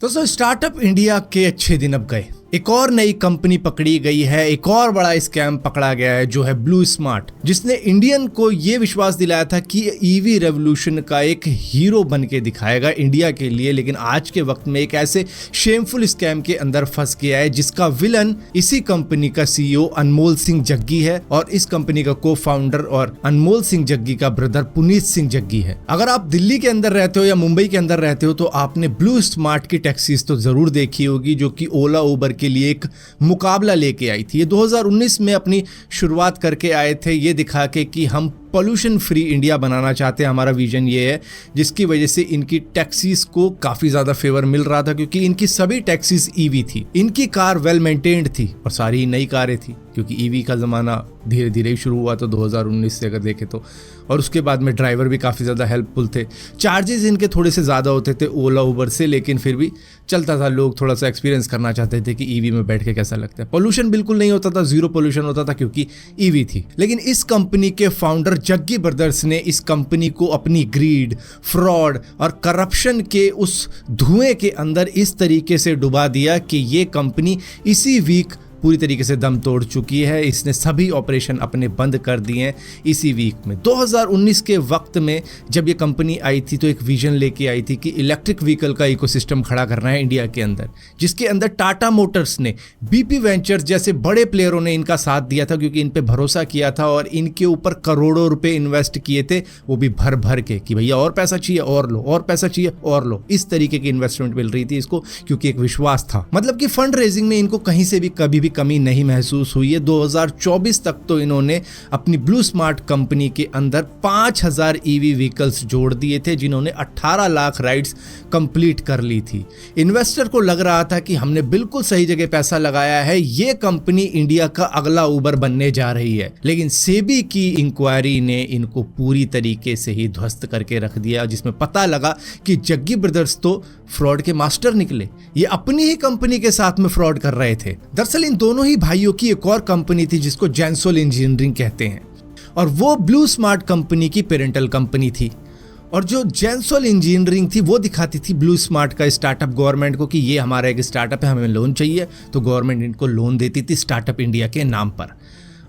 दोस्तों startup India के अच्छे दिन अब गए। एक और नई कंपनी पकड़ी गई है, एक और बड़ा स्कैम पकड़ा गया है जो है ब्लू स्मार्ट, जिसने इंडियन को यह विश्वास दिलाया था कि ईवी रेवोल्यूशन का एक हीरो बन के दिखाएगा इंडिया के लिए। लेकिन आज के वक्त में एक ऐसे शेमफुल स्कैम के अंदर फंस गया है जिसका विलन इसी कंपनी का सीईओ अनमोल सिंह जग्गी है और इस कंपनी का को फाउंडर और अनमोल सिंह जग्गी का ब्रदर पुनीत सिंह जग्गी है। अगर आप दिल्ली के अंदर रहते हो या मुंबई के अंदर रहते हो तो आपने ब्लू स्मार्ट की टैक्सीज तो जरूर देखी होगी, जो कि ओला उबर के लिए एक मुकाबला लेके आई थी। ये 2019 में अपनी शुरुआत करके आए थे, ये दिखा के कि हम पॉल्यूशन फ्री इंडिया बनाना चाहते हैं, हमारा विजन ये है, जिसकी वजह से इनकी टैक्सीज को काफी ज्यादा फेवर मिल रहा था क्योंकि इनकी सभी टैक्सीज ईवी थी। इनकी कार वेल मेंटेन्ड थी और सारी नई कारें थी क्योंकि ईवी का जमाना धीरे धीरे ही शुरू हुआ तो 2019 से अगर देखें तो। और उसके बाद में ड्राइवर भी काफ़ी ज़्यादा हेल्पफुल थे। चार्जेस इनके थोड़े से ज़्यादा होते थे ओला उबर से, लेकिन फिर भी चलता था। लोग थोड़ा सा एक्सपीरियंस करना चाहते थे कि ईवी में बैठ के कैसा लगता है। पोल्यूशन बिल्कुल नहीं होता था, जीरो पोल्यूशन होता था क्योंकि ईवी थी। लेकिन इस कंपनी के फाउंडर जग्गी ब्रदर्स ने इस कंपनी को अपनी ग्रीड, फ्रॉड और करप्शन के उस धुएं के अंदर इस तरीके से डुबा दिया कि ये कंपनी इसी वीक पूरी तरीके से दम तोड़ चुकी है। इसने सभी ऑपरेशन अपने बंद कर दिए हैं इसी वीक में। 2019 के वक्त में जब ये कंपनी आई थी तो एक विजन लेके आई थी कि इलेक्ट्रिक व्हीकल का इकोसिस्टम खड़ा करना है इंडिया के अंदर, जिसके अंदर टाटा मोटर्स ने, बीपी वेंचर्स जैसे बड़े प्लेयरों ने इनका साथ दिया था क्योंकि इन पे भरोसा किया था और इनके ऊपर करोड़ों रुपए इन्वेस्ट किए थे, वो भी भर भर के कि भैया और पैसा चाहिए और लो, और पैसा चाहिए और लो। इस तरीके की इन्वेस्टमेंट मिल रही थी इसको क्योंकि एक विश्वास था। मतलब कि फंड रेजिंग में इनको कहीं से भी कभी भी कमी नहीं महसूस हुई है। 2024 तक तो इन्होंने अपनी ब्लू स्मार्ट कंपनी के अंदर 5000 ईवी व्हीकल्स जोड़ दिए थे, जिन्होंने 18 लाख राइड्स कंप्लीट कर ली थी। इन्वेस्टर को लग रहा था कि हमने बिल्कुल सही जगह पैसा लगाया है, ये कंपनी इंडिया का अगला उबर बनने जा रही है। लेकिन सेबी की इंक्वायरी ने इनको पूरी तरीके से ही ध्वस्त करके रख दिया, जिसमें पता लगा कि जग्गी ब्रदर्स तो फ्रॉड के मास्टर निकले। ये अपनी ही कंपनी के साथ में फ्रॉड कर रहे थे। दरअसल इन दोनों ही भाइयों की एक और कंपनी थी जिसको जेंसोल इंजीनियरिंग कहते हैं और वो ब्लू स्मार्ट कंपनी की पेरेंटल कंपनी थी। और जो जेंसोल इंजीनियरिंग थी वो दिखाती थी ब्लू स्मार्ट का स्टार्टअप गवर्नमेंट को कि ये हमारा एक स्टार्टअप है, हमें लोन चाहिए, तो गवर्नमेंट इनको लोन देती थी स्टार्टअप इंडिया के नाम पर।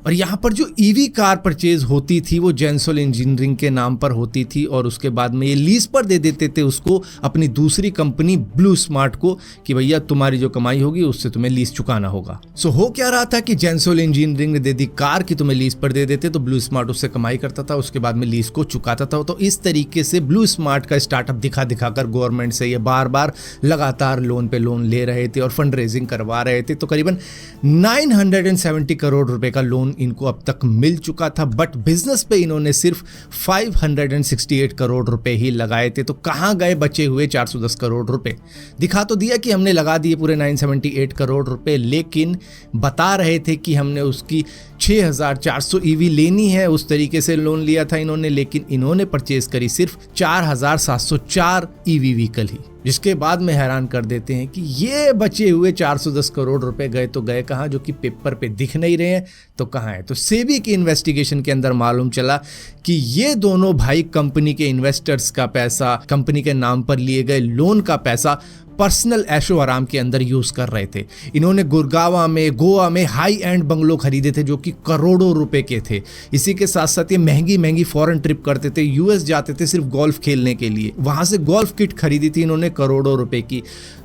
और यहाँ पर जो ईवी कार परचेज होती थी वो जेंसोल इंजीनियरिंग के नाम पर होती थी और उसके बाद में ये लीज पर दे देते थे उसको अपनी दूसरी कंपनी ब्लू स्मार्ट को कि भैया तुम्हारी जो कमाई होगी उससे तुम्हें लीज चुकाना होगा। सो हो क्या रहा था कि जेंसोल इंजीनियरिंग ने दे दी कार की तुम्हें लीज पर दे देते, तो ब्लू स्मार्ट उससे कमाई करता था, उसके बाद में लीज को चुकाता था। तो इस तरीके से ब्लू स्मार्ट का स्टार्टअप दिखा दिखाकर गवर्नमेंट से ये बार बार लगातार लोन पे लोन ले रहे थे और फंड रेजिंग करवा रहे थे। तो करीबन 970 करोड़ रुपए का लोन इनको अब तक मिल चुका था, बट बिजनेस पे इन्होंने सिर्फ 568 करोड़ रुपए ही लगाए थे। तो कहां गए बचे हुए 410 करोड़ रुपए? दिखा तो दिया कि हमने लगा दिए पूरे 978 करोड़ रुपए, लेकिन बता रहे थे कि हमने उसकी 6400 ईवी लेनी है, उस तरीके से लोन लिया था इन्होंने, लेकिन इन्होंने परचेज करी सिर्फ 4704 ईवी व्हीकल ही। जिसके बाद में हैरान कर देते हैं कि ये बचे हुए 410 करोड़ रुपए गए तो गए कहाँ, जो कि पेपर पे दिख नहीं रहे हैं तो कहाँ है। तो सेबी की इन्वेस्टिगेशन के अंदर मालूम चला कि ये दोनों भाई कंपनी के इन्वेस्टर्स का पैसा, कंपनी के नाम पर लिए गए लोन का पैसा पर्सनल ऐशो आराम के अंदर यूज कर रहे थे। इन्होंने गुड़गांव में, गोवा में हाई एंड बंगलो खरीदे थे जो कि करोड़ों रुपए के थे। इसी के साथ साथ ये महंगी महंगी फॉरेन ट्रिप करते थे, यूएस जाते थे सिर्फ गोल्फ खेलने के लिए, वहां से गोल्फ किट खरीदी थी इन्होंने करोड़ों रुपए की।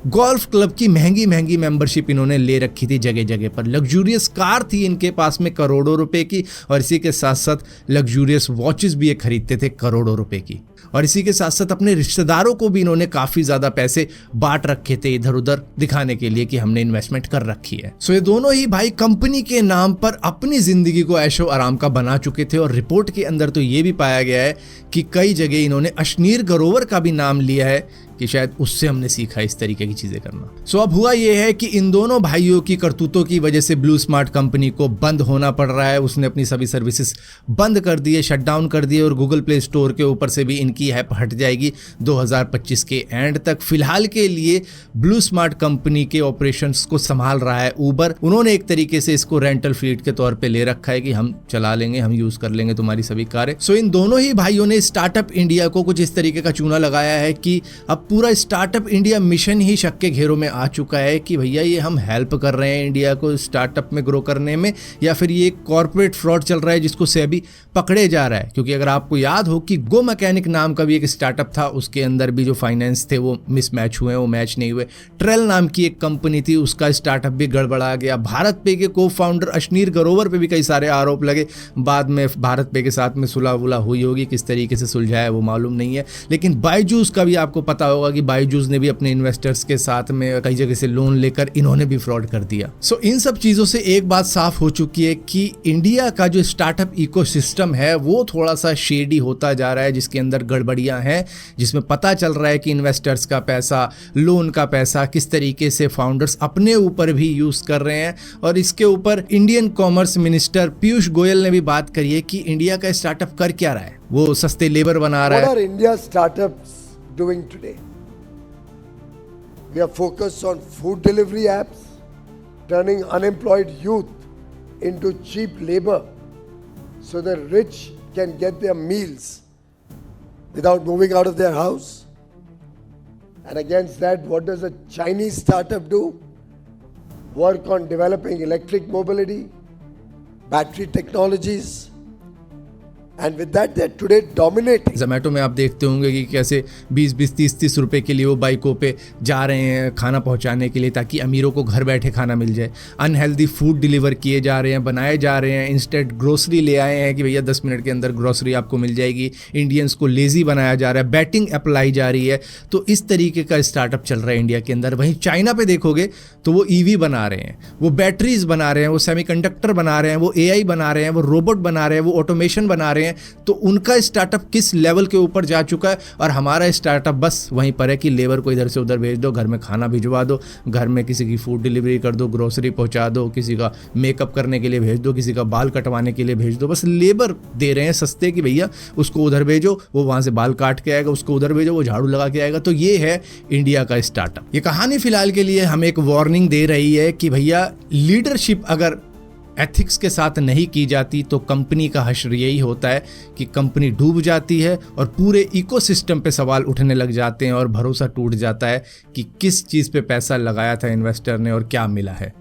गोल्फ क्लब की महंगी महंगी मेंबरशिप इन्होंने ले रखी थी जगह जगह पर। लग्जूरियस कार थी इनके पास में करोड़ों रुपए की, और इसी के साथ साथ लग्जूरियस वॉचेस भी ये खरीदते थे करोड़ों रुपए की। और इसी के साथ साथ अपने रिश्तेदारों को भी इन्होंने काफी ज्यादा पैसे बांट रखे थे इधर उधर दिखाने के लिए कि हमने इन्वेस्टमेंट कर रखी है। सो ये दोनों ही भाई कंपनी के नाम पर अपनी जिंदगी को ऐशो आराम का बना चुके थे। और रिपोर्ट के अंदर तो ये भी पाया गया है कि कई जगह इन्होंने अश्नीर ग्रोवर का भी नाम लिया है कि शायद उससे हमने सीखा इस तरीके की चीजें करना। सो अब हुआ ये है कि इन दोनों भाइयों की करतूतों की वजह से ब्लू स्मार्ट कंपनी को बंद होना पड़ रहा है। उसने अपनी सभी सर्विसेज बंद कर दिए, शट डाउन कर दिए, और गूगल प्ले स्टोर के ऊपर से भी इनकी ऐप हट जाएगी 2025 के एंड तक। फिलहाल के लिए ब्लू स्मार्ट कंपनी के ऑपरेशंस को संभाल रहा है उबर। उन्होंने एक तरीके से इसको रेंटल फ्लीट के तौर पे ले रखा है कि हम चला लेंगे, हम यूज कर लेंगे तुम्हारी सभी कारें। सो इन दोनों ही भाइयों ने स्टार्टअप इंडिया को कुछ इस तरीके का चूना लगाया है कि अब पूरा स्टार्टअप इंडिया मिशन ही शक के घेरों में आ चुका है कि भैया ये हम हेल्प कर रहे हैं इंडिया को स्टार्टअप में ग्रो करने में, या फिर ये कॉर्पोरेट फ्रॉड चल रहा है जिसको सेबी पकड़े जा रहा है। क्योंकि अगर आपको याद हो कि गो मैकेनिक नाम का भी एक स्टार्टअप था, उसके अंदर भी जो फाइनेंस थे वो मिसमैच हुए, वो मैच नहीं हुए। ट्रेल नाम की एक कंपनी थी, उसका स्टार्टअप भी गड़बड़ा गया। भारत पे के को फाउंडर अशनीर ग्रोवर पे भी कई सारे आरोप लगे। बाद में भारत पे के साथ में सुलह वुलह हुई होगी, किस तरीके से सुलझाया वो मालूम नहीं है। लेकिन बायजूस का भी आपको पता होगा कि बायजूस ने भी अपने इन्वेस्टर्स के साथ में कई जगह से लोन लेकर इन्होंने भी फ्रॉड कर दिया। सो इन सब चीजों से एक बात साफ हो चुकी है कि इंडिया का जो स्टार्टअप इकोसिस्टम है वो थोड़ा सा शेडी होता जा रहा है, जिसके अंदर गड़बड़ियां हैं, जिसमें पता चल रहा है कि इन्वेस्टर्स का पैसा, लोन का पैसा किस तरीके से फाउंडर्स अपने ऊपर भी यूज कर रहे हैं। और इसके ऊपर Indian commerce minister Piyush Goyal ने भी बात करी है कि इंडिया का स्टार्टअप कर क्या रहा है। वो सस्ते लेबर बना रहा है। What are India's startups doing today? We are focused on food delivery apps, turning unemployed youth into cheap labor so the rich can get their meals without moving out of their house. And against that, what does a Chinese startup do? Work on developing electric mobility, battery technologies. And with that, they're today dominating. Zomato में आप देखते होंगे कि कैसे 20-20, 30-30 रुपए के लिए वो बाइकों पे जा रहे हैं खाना पहुंचाने के लिए, ताकि अमीरों को घर बैठे खाना मिल जाए। अनहेल्दी फूड डिलीवर किए जा रहे हैं, बनाए जा रहे हैं। इंस्टेंट ग्रोसरी ले आए हैं कि भैया 10 मिनट के अंदर ग्रोसरी आपको मिल जाएगी। इंडियंस को लेजी बनाया जा रहा है, बैटिंग अप्लाई जा रही है। तो इस तरीके का स्टार्टअप चल रहा है इंडिया के अंदर। वहीं चाइना पे देखोगे तो वो ईवी बना रहे हैं, वो बैटरीज बना रहे हैं, वो सेमीकंडक्टर बना रहे हैं, वो एआई बना रहे हैं, वो रोबोट बना रहे हैं, वो ऑटोमेशन बना रहे हैं। तो उनका स्टार्टअप किस लेवल के ऊपर जा चुका है, और हमारा स्टार्टअप बस वहीं पर है कि लेबर को इधर से उधर भेज दो, घर में खाना भिजवा दो, घर में किसी की फूड डिलीवरी कर दो, ग्रोसरी पहुंचा दो, किसी का मेकअप करने के लिए भेज दो, किसी का बाल कटवाने के लिए भेज दो। बस लेबर दे रहे हैं सस्ते कि भैया उसको उधर भेजो, वो वहां से बाल काट के आएगा, उसको उधर भेजो, वो झाड़ू लगा के आएगा। तो ये है इंडिया का स्टार्टअप। ये कहानी फिलहाल के लिए हमें एक वार्निंग दे रही है कि भैया लीडरशिप अगर एथिक्स के साथ नहीं की जाती तो कंपनी का हश्र यही होता है कि कंपनी डूब जाती है और पूरे इकोसिस्टम पे सवाल उठने लग जाते हैं और भरोसा टूट जाता है कि किस चीज़ पे पैसा लगाया था इन्वेस्टर ने और क्या मिला है।